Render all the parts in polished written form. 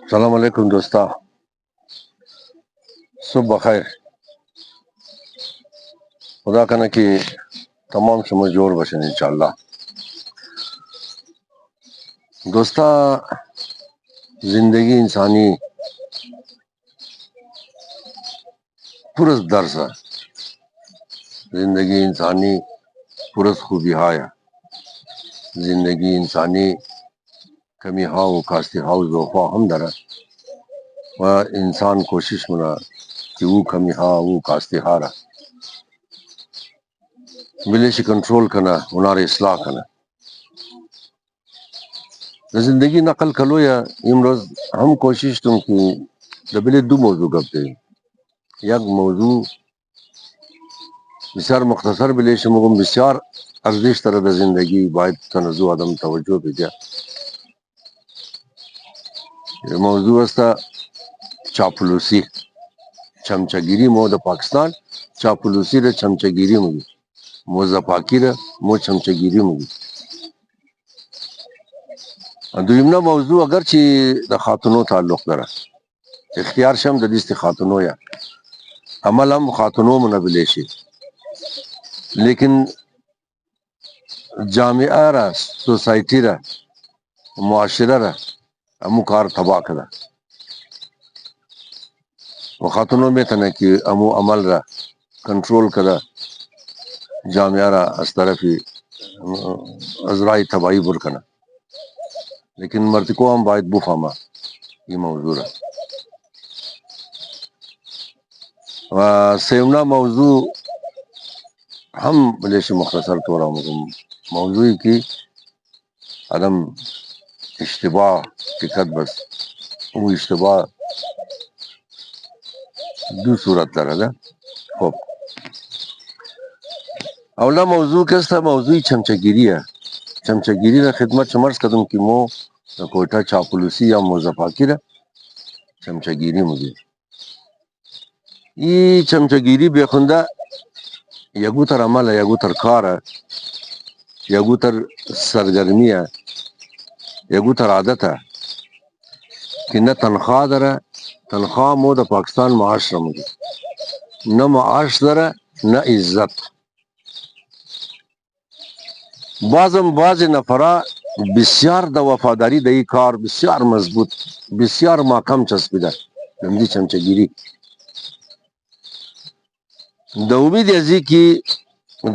السلام علیکم دوستا، صبح بخیر. خدا کرنا کہ تمام سمجھ جوڑ بشن انشاءاللہ. دوستا، زندگی انسانی پرس درس ہے. زندگی انسانی پرس خوبی ہایا. زندگی انسانی کمی ہاؤ کاستی ہاؤ ذوفا ہم درا و انسان کوشش منا کہ وہ کمی ہا وہ کاستی ہارا بلیش کنٹرول کرنا ہنار اصلاح کرنا. زندگی نقل کلو یا امروز ہم کوشش تم کی دبلے دو موضوع کرتے ہیں. یک موضوع بسیار مختصر بلیش مغم بسیار ارزش طرح زندگی باید تنزع عدم توجہ بھی دیا. موضوع است چاپلوسی چمچگیری مود پاکستان چاپلوسی ر چمچگیری مگی موزہ پاکی ر مو چمچگیری مگی. دویمنا موضوع اگرچہ د خاتونو تعلق دارا اختیار شم د دیست خاتونو یا عمل ہم خاتونو منبلیشی لیکن جامعہ را سوسائٹی را معاشرہ را امو کار تباہ کدا و خاتونوں میں تھا کہ امو عمل را کنٹرول کدا جامعہ را اس طرفی ازرائی تباہی برکنا. لیکن مرتکو ہم باید بفہما یہ موضوع ہے. و سیمنا موضوع ہم بلیش مختصر طور موضوع کی عدم اشتباہ ٹکت بس وہ اشتباہ دو صورت در ہے. خوب اولا موضوع کس تھا موضوع چمچگیری ہے. چمچگیری نا خدمت چمرس قدم کی مو کوئٹہ چاپلوسی یا موزفاکی را چمچگیری مجھے یہ چمچگیری بے خندہ یگو تر عمل ہے یگو تر کار ہے یگو تر سرگرمی ہے یگو تر عادت ہے کہ نہ تنخواہ در ہے. تنخواہ مو دا پاکستان معاش رمگی نہ معاش در ہے نہ عزت. بعض نفرا بسیار د وفاداری دئی کار بسیار مضبوط بسیار ماکم چسپیدہ نمدی چمچگیری د امید ازی کی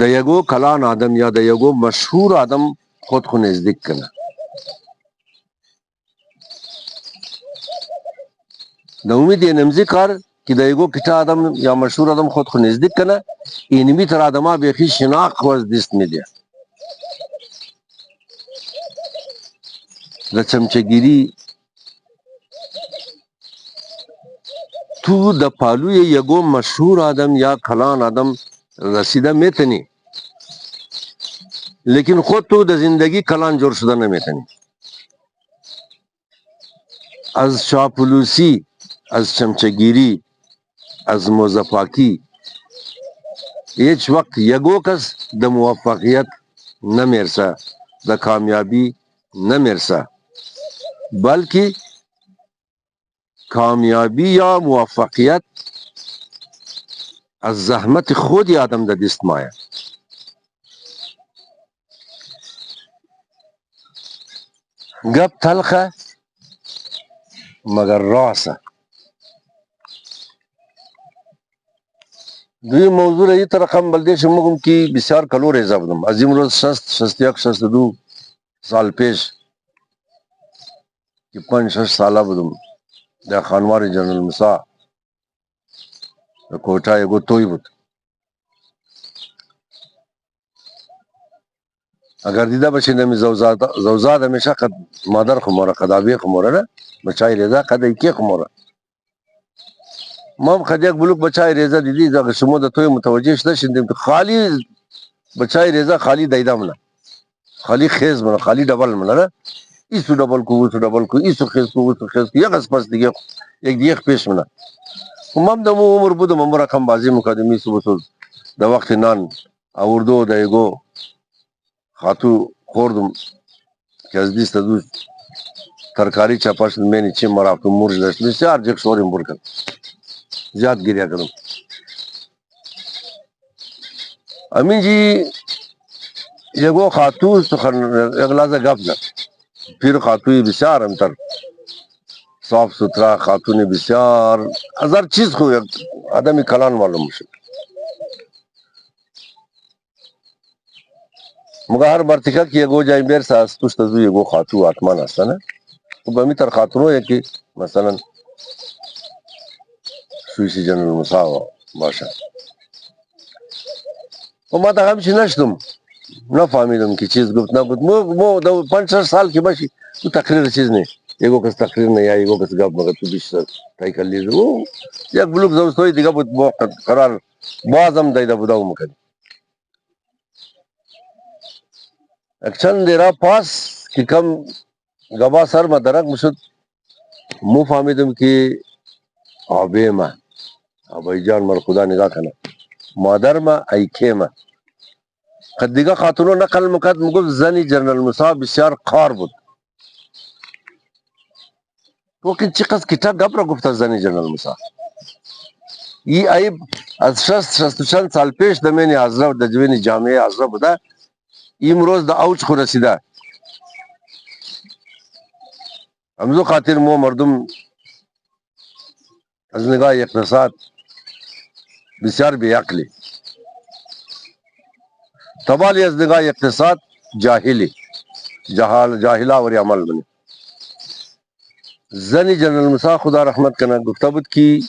د یگو کلان آدم یا د یگو مشہور آدم خود کو نزدیک کنا. د امید یہ نمزی کار کہ د یگو کٹا آدم یا مشہور آدم خود کو نزدیک کنا اینمی تر آدمہ بیخی شناخت وز دست میدیا. د چمچگیری تو د پالو یگو مشہور آدم یا کلان آدم رسیدہ میتنی لیکن خود تو د زندگی کلان جور شدہ نہ میتنی. از چاپلوسی از چمچگیری از موزفاکی ایچ وقت یگو کس د موفقیت نہ میرسا د کامیابی نہ میرسا بلکہ کامیابی یا موفقیت از زحمت خود ہی آدم دا دست مایا. گپ تلخ ہے مگر راس ہے. دوی موضوع رہی ترقم بلدے شمگم کی بسیار کلو ریزا بدم عظیم روز شستیاک شست دو سال پیش کہ 5-6 سالہ بدم دا خانوار جنرل مسا کوٹا ایگو توی بود اگر دیدہ بچے نمی زوزاد ہمیشہ قد مادر خمورا قدابی خمورا نا بچائی ریزا قد ایکی خمورا مام خدیق بلوک بچائی ریزا دیدی اگر شمو دا توی متوجہ شدہ شندیم تو خالی بچائی ریزا خالی دائیدہ منا خالی خیز منا خالی ڈبل منا نا ایسو ڈبل کو ایسو ڈبل کو ایسو خیز کو ایسو خیز کو یک اس پاس دیگه یک دیگه پیش منا مام دا مو عمر بودم عمر رقم بازی مکادمی صبح تو دا وقت نان آوردو دا ایگو خاتو خوردم که از دیست دو ترکاری چاپاش میں نیچے مرا تو مرج داشت بسیار جک سوریم برکن زیاد گریا کرم امین جی یگو خاتون سخن اغلازه گپ زد پیر خاتون بسیار انتر صاف ستھرا خاتون بسیار هزار چیز خو آدمی کلان معلوم شد مگه هر مرتکه که یگو جای بیر ساز توش تزو یگو خاتون آتمان هستا نه و بمی تر خاتونو یکی مثلا سویسی جنرال مساوا باشد و ما تا همچی نشتم نفهمیدم که چیز گفت نگفت مو دو 5-6 سال که باشی تو تقریر چیز نه یگو کس تقریر نه یا یگو کس گپ مگه تو بیشتر تایی کلیز او یک بلوک زوستوی دیگه بود با قرار بازم دایده بوداو مکنی یک چند دیرا پاس که کم گبا سر ما درک مشد مو فهمیدم که آبه ما آبای جان مر خدا نگاه کنه مادر ما ایکه ما خد دیگه خاتونو نقل مکد مگفت زنی جنرال موسی بسیار خار بود وقت چقدر کتاب گپ را گفت از زنی جنرال موسی ای عیب از 60 سال پیش د منی حضرت د جوینی جامعه حضرت بوده امروز د اوج خو رسیده همزو خاطر مو مردم از نگاه اقتصاد بسیار بیعقلی تبالی از نگاه اقتصاد جاهلی جاهلا وری عمل بنی زنی جنرال موسی خدا رحمت کنه گفته بود که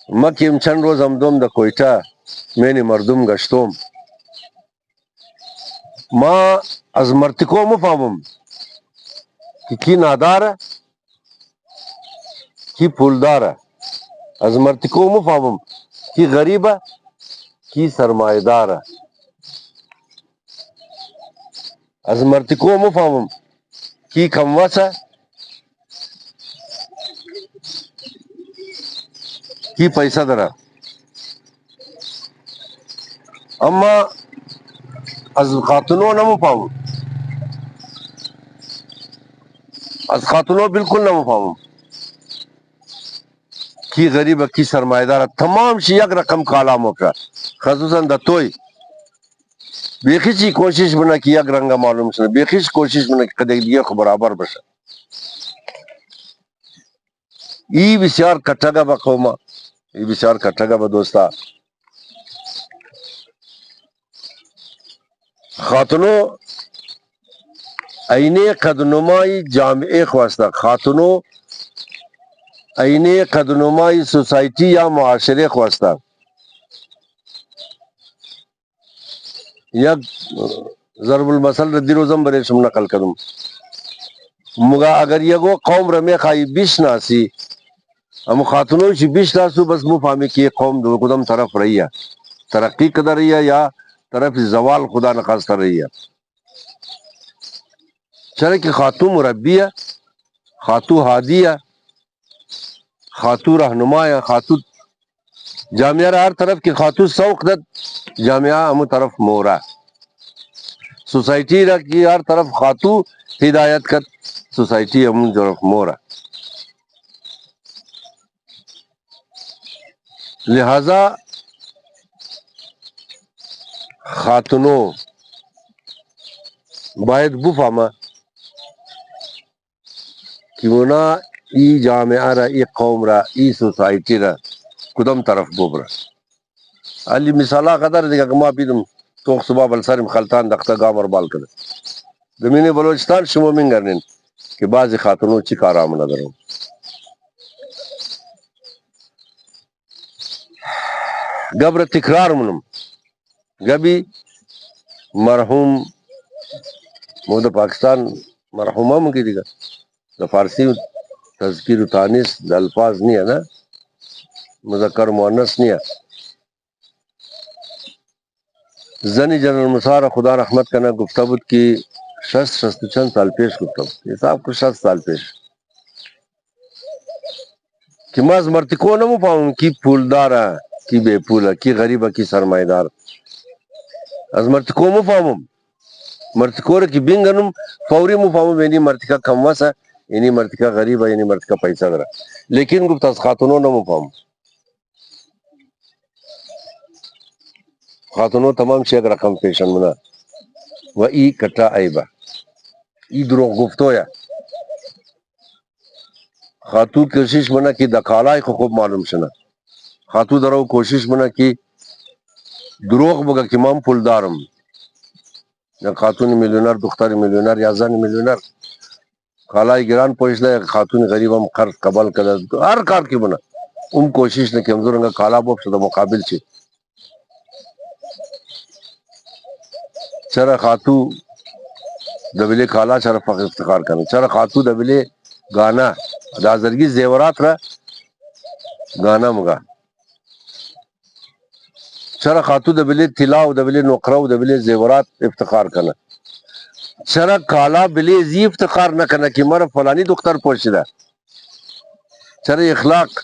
ما که چند روز همدوم د کویتا منی مردم گشتم ما از مرتکو مفهمم که کی ناداره کی پولداره از مرتکو مفهمم کی غریبه کی سرمایداره از مرتکو مفهمم کی کموسه کی پیسه داره اما از خاتونو نمفهمم از خاتونو بالکل نمفهمم کی غریبه کی سرمایداره تمام شی یک رقم کالا موکر خصوصا د توی بیخی چی کوشش بنا کی یک رنگ معلوم شنه بیخیش کوشش بنا کی قدر دیگه خو برابر بشه ای بسیار کټګه به قومه ای بسیار کټګه به دوستا خاتونو عینه قدنمای جامعه خواسته خاتونو عینه قدنمای سوسایٹی یا معاشره خواسته یک ضرب المثل ردی روزم برشم نقل کردم مگا اگر یگو قوم رمی خواهی بیش ناسی اما خاتونو چی بیش ناسو بس مو فهمی که قوم دو کدام طرف رہی ہے ترقی قدر رہی ہے یا طرف زوال خدا نخواستہ رہی ہے چلے کہ خاتون مربی ہے خاتون ہادی ہے خاتون رہنما ہے خاتون جامعہ ہر طرف کی خاتون سوق دت جامعہ ہم طرف مورا سوسائٹی کی ہر طرف خاتون ہدایت کر سوسائٹی ہم طرف مورا لہذا خاتونو باید بفهمه که اونا ای جامعه را ای قوم را ای سوسایٹی را کدام طرف ببره علی مثالا قدر دیگه که ما بیدم توق صبح بلسرم خلطان دخته گامر بال کرده زمین بلوچستان شما منگرنین که بعضی خاتونو چی کار آمده دارم گبر تکرار منم گبی مرحوم مود پاکستان مرحومه مکی دیگه د فارسی تذکیر و تانیس د الفاظ نیه نه مذکر مؤنث نیه زنی جنرال مسار خدا رحمت کنه گفته بود که 60 چند سال پیش گفته بود حساب کو 60 سال پیش که ما از مرتکو نمفهمم کی پولداره کی بے پوله کی غریبه کی سرمایدار از مرتکو مفهمم مرتکور کی بینگنم فوری مفهوم یعنی مرتکا کم وسه یعنی مرتکا غریبه یعنی مرتکا پیسه داره لیکن گفت از خاتونو نمفهم خاتونو تمام شی یک رقم پیشن منا و ای کٹا عیبه ای دروغ گفتویا خاتو کوشش منا کی د کالای خو خوب معلوم شنه خاتو درو کوشش منا کی دروغ بگه که من پول دارم یا خاتون میلیونر دختر میلیونر یا زن میلیونر کالای گران پوشله خاتون غریب هم قرض قبل کرده هر کار کی بنا کوشش نه کوم زرنګ کالا بوب شته مقابل چی چر خاتو دبلې کالا چر فخر افتخار کنه چر خاتو دبلې غانا دا زرګي زیورات را غانا مګه چر خاتو دبلې طلا او دبلې نوکرا او دبلې زیورات افتخار کنه چر کالا بلې زی افتخار نه کنه کی مر فلانی دختر پوشیده چر اخلاق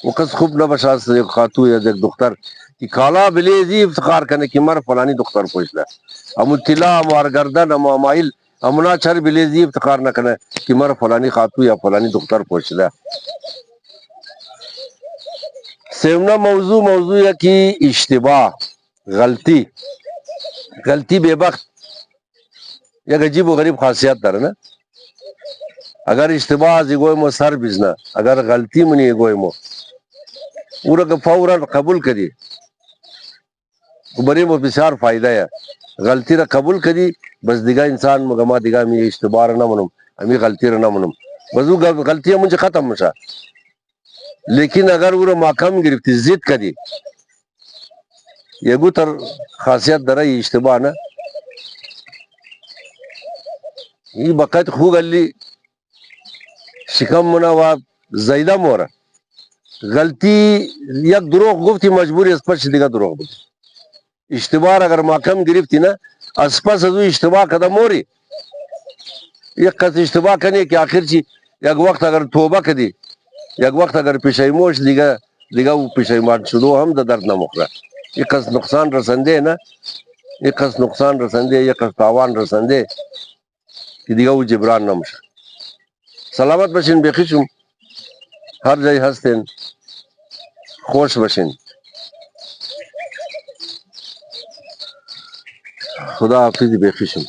وقت خوب نہ بشاس خاتو یا ایک دختر کی کالا بلیزی افتخار کرنے کی مر فلانی دختر پوچھنا ام طلا امار گردن ام مائل امنا چر بلیزی افتخار نہ کرنے کی مر فلانی خاتو یا فلانی دختر پوچھنا سیمنا موضوع یا کی اشتباہ غلطی بے بخت یا عجیب و غریب خاصیت در نا اگر اشتباہ زگوی مو سر بزنا اگر غلطی منی گوی مو پورا فوراً قبول کری بڑی مو بسیار فائدہ ہے غلطی را قبول کری بس دیگا انسان مگما دیگا می اشتباہ را نہ منم امی غلطی را نہ منم بزو غلطیاں مجھے ختم مشا لیکن اگر وہ ماکم گرفتی ضد کری یگو تر خاصیت درا یہ اشتباہ نا یہ بقیت خو گلی شکم مناواب زیدہ مورا غلطی یک دروغ گفتی مجبوری اس پر دیگا دروغ گفتی اشتباہ اگر ماکم گرفتی نا اس پس ازو اشتباہ قدم موری یک قصد اشتباہ کرنے کہ آخر چی یک وقت اگر توبہ کدی یک وقت اگر پیشایموش دیگا وہ پیشایمان شدو ہم دا درد نہ مخرا یک قصد نقصان رسندے نا یک قصد نقصان رسندے یک قصد تاوان رسندے کہ دیگا وہ جبران نہ مشا سلامت بشن بخشم ہر جای ہستین خوش بشن خدا حافظ بخشم